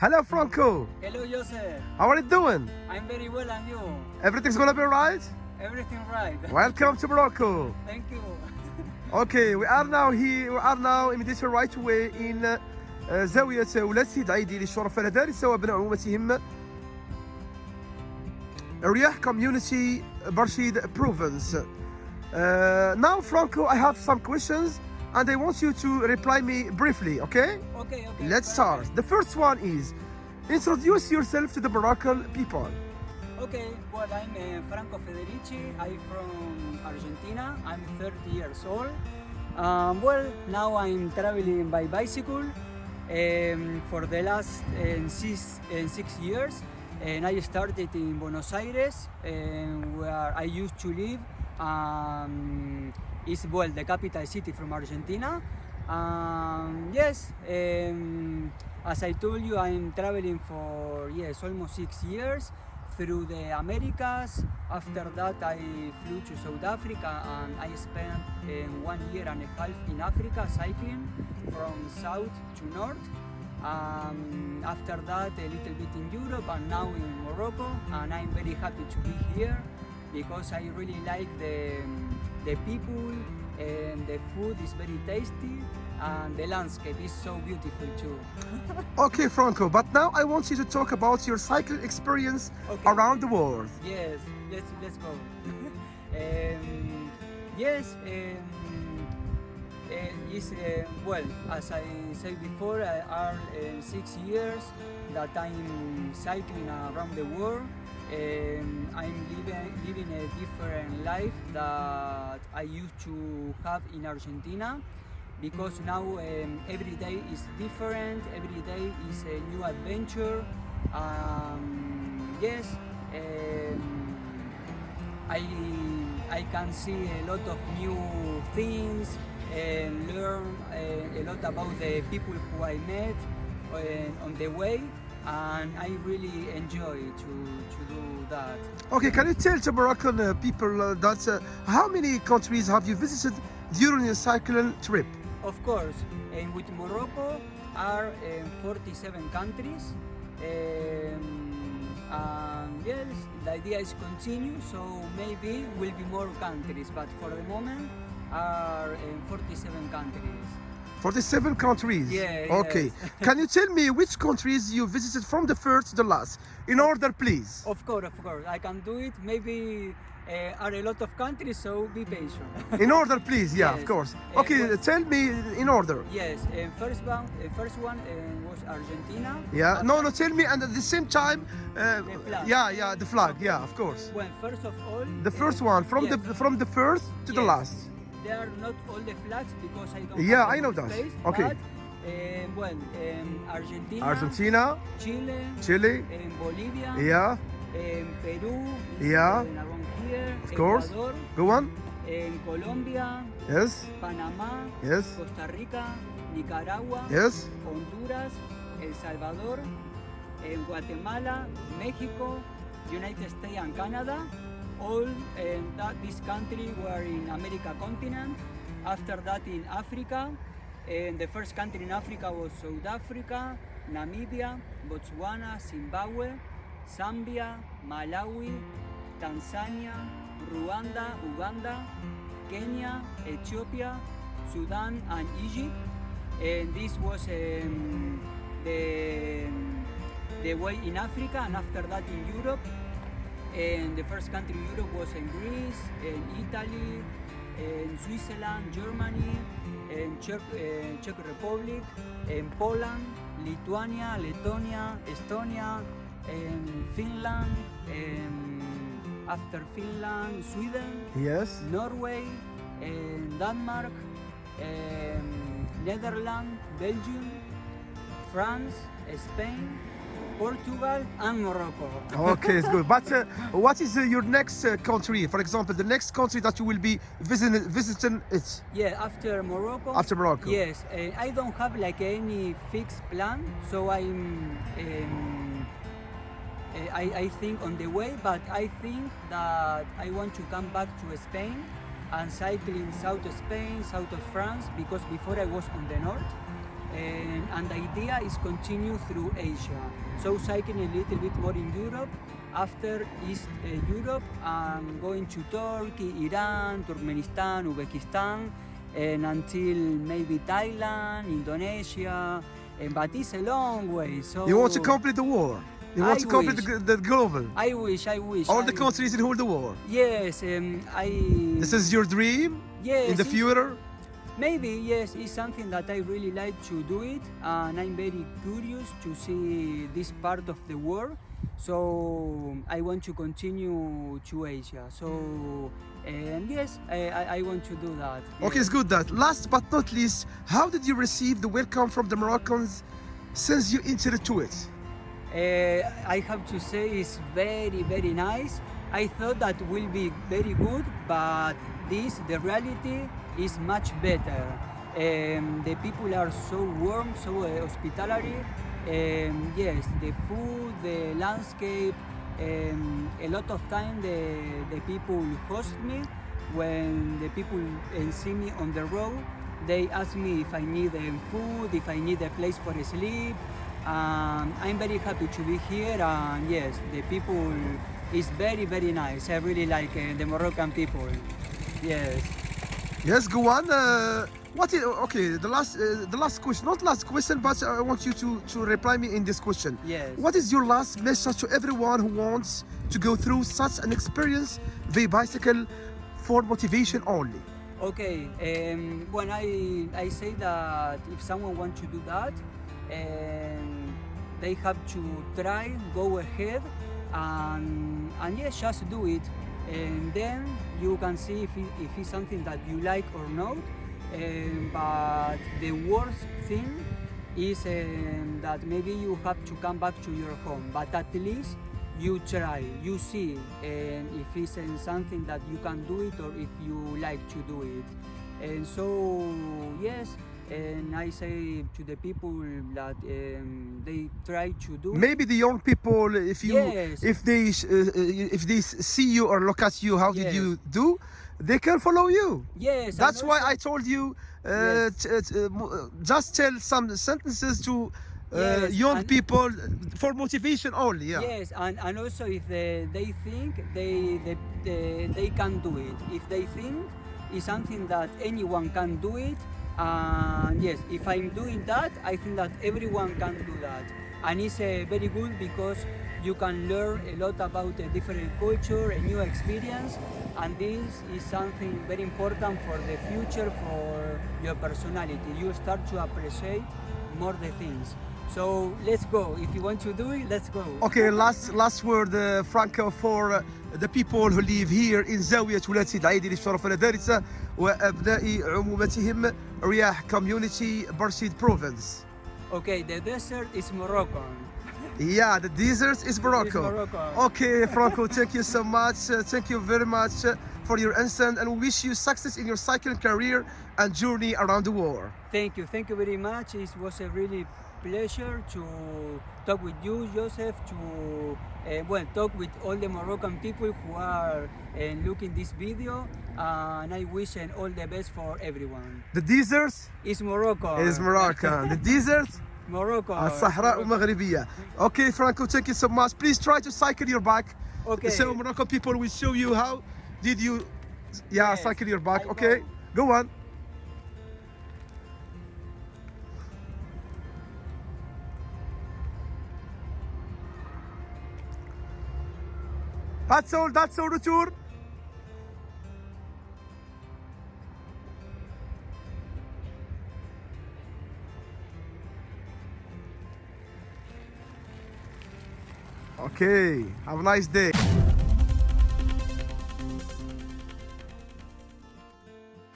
Hello, Franco. Hello, Joseph. How are you doing? I'm very well, and you? Everything's gonna be right? Everything right. Welcome to Morocco. Thank you. Okay, we are now here. We are now immediately right away in زاوية ولاد سيد عيدي للشرفاء المدارس وأبناء عمومتهم. رياح community برشيد province. Now, Franco, I have some questions and I want you to reply me briefly, okay? Okay. Let's start. The first one is, introduce yourself to the Moroccan people. Okay, well, I'm Franco Federici. I'm from Argentina. I'm 30 years old. Well, now I'm traveling by bicycle for the last 6 years. And I started in Buenos Aires, where I used to live. Is well the capital city from Argentina. Yes, as I told you, I'm traveling for almost 6 years through the Americas. After that, I flew to South Africa and I spent 1 year and a half in Africa cycling from south to north. After that, a little bit in Europe and now in Morocco, and I'm very happy to be here because I really like the people, and the food is very tasty, and the landscape is so beautiful too. Okay, Franco, but now I want you to talk about your cycling experience around the world. Yes, let's go. Yes, well, as I said before, are 6 years that I'm cycling around the world. I'm living a different life that I used to have in Argentina, because now every day is different, every day is a new adventure. Yes, I can see a lot of new things and learn a lot about the people who I met on the way. And I really enjoy to do that. Okay, can you tell the Moroccan people that how many countries have you visited during your cycling trip? Of course, and with Morocco are 47 countries. Yes, the idea is continue, so maybe will be more countries, but for the moment are 47 countries. 47 countries? Yeah. Okay. Yes. Can you tell me which countries you visited from the first to the last? In order, please. Of course. I can do it. Maybe are a lot of countries, so be patient. In order, please. Yeah, Yes. of course. Okay, well, tell me in order. Yes. First one was Argentina. Yeah. No, tell me, and at the same time. The flag. Yeah, the flag. Yeah, of course. Well, first of all, The first one from yes. the first to the Yes. last. They are not all the flags because I don't. Yeah, have I know enough that. space, Okay. But, Argentina. Argentina, Chile. Chile. Bolivia. Yeah, Peru. Yeah. Around here. of course. Ecuador. Go on. Colombia. Yes, Panamá. yes, Costa Rica. Nicaragua. yes. Honduras. El Salvador. Guatemala. Mexico. United States and Canada. All this country were in America continent. After that in Africa, and the first country in Africa was South Africa, Namibia, Botswana, Zimbabwe, Zambia, Malawi, Tanzania, Rwanda, Uganda, Kenya, Ethiopia, Sudan and Egypt. And this was the way in Africa, and after that in Europe. And the first country in Europe was in Greece, in Italy, in Switzerland, Germany, in Czech Republic, in Poland, Lithuania, Lithuania, Estonia, and Finland, and after Finland, Sweden, Yes. Norway, and Denmark, and Netherlands, Belgium, France, Spain, Portugal and Morocco. Okay, it's good. But what is your next country? For example, the next country that you will be visiting it Yeah, after Morocco. after Morocco? Yes, I don't have like any fixed plan, so I think on the way, but I think that I want to come back to Spain and cycle in south of Spain, south of France, because before I was on the north. and the idea is continue through Asia. So cycling a little bit more in Europe, after East Europe, and going to Turkey, Iran, Turkmenistan, Uzbekistan, and until maybe Thailand, Indonesia, but it's a long way. So You want to complete the war? You want I to complete wish. the global? I wish. All the countries in whole the war. Yes, This is your dream yes, in the it's- future? Maybe, yes, it's something that I really like to do it, and I'm very curious to see this part of the world. So I want to continue to Asia. So yes, I want to do that. Okay, it's good that. Last but not least, how did you receive the welcome from the Moroccans since you entered to it? I have to say it's very, very nice. I thought that will be very good, but the reality is much better. The people are so warm, so hospitality. Yes, the food, the landscape. A lot of time the people host me. When the people see me on the road, they ask me if I need food, if I need a place for sleep. I'm very happy to be here, and yes, the people is very, very nice. I really like the Moroccan people. Yes. Yes, go on. What is okay? The last question, not last question, but I want you to reply me in this question. Yes. What is your last message to everyone who wants to go through such an experience via bicycle for motivation only? Okay. When I say that if someone wants to do that, they have to try, go ahead, and yes, just do it, and then you can see if it's something that you like or not. But the worst thing is that maybe you have to come back to your home, but at least you try, you see if it's something that you can do it or if you like to do it. And so yes, and I say to the people that they try to do. Maybe the young people, if Yes. if they see you or look at you, how did Yes. you do? They can follow you. Yes, and That's why also- I told you Yes. just tell some sentences to Yes, young and- people for motivation only. Yeah. Yes, and also if they think they can do it. If they think it's something that anyone can do it, yes, if I'm doing that, I think that everyone can do that. And it's very good because you can learn a lot about a different culture, a new experience, and this is something very important for the future, for your personality. You start to appreciate more the things. So let's go. If you want to do it, let's go. Okay, last word, Franco, for the people who live here in زاوية ولاد سيد العيدي للشرف والدارسة وأبناء عمومتهم رياح community برشيد province. Okay, the desert is Moroccan. Yeah, the desert is Morocco. Morocco. Okay, Franco, thank you so much. Thank you very much for your insight, and we wish you success in your cycling career and journey around the world. Thank you very much. It was a really pleasure to talk with you, Joseph, to talk with all the Moroccan people who are looking this video, and I wish all the best for everyone. The desert It's Morocco. is Moroccan. The desert Morocco. الصحراء المغربية. Okay, Franco, thank you so much. Please try to cycle your back. Okay. So Moroccan people will show you how did you Yes, cycle your back. I Okay, go on. That's all, retour. Okay, have a nice day.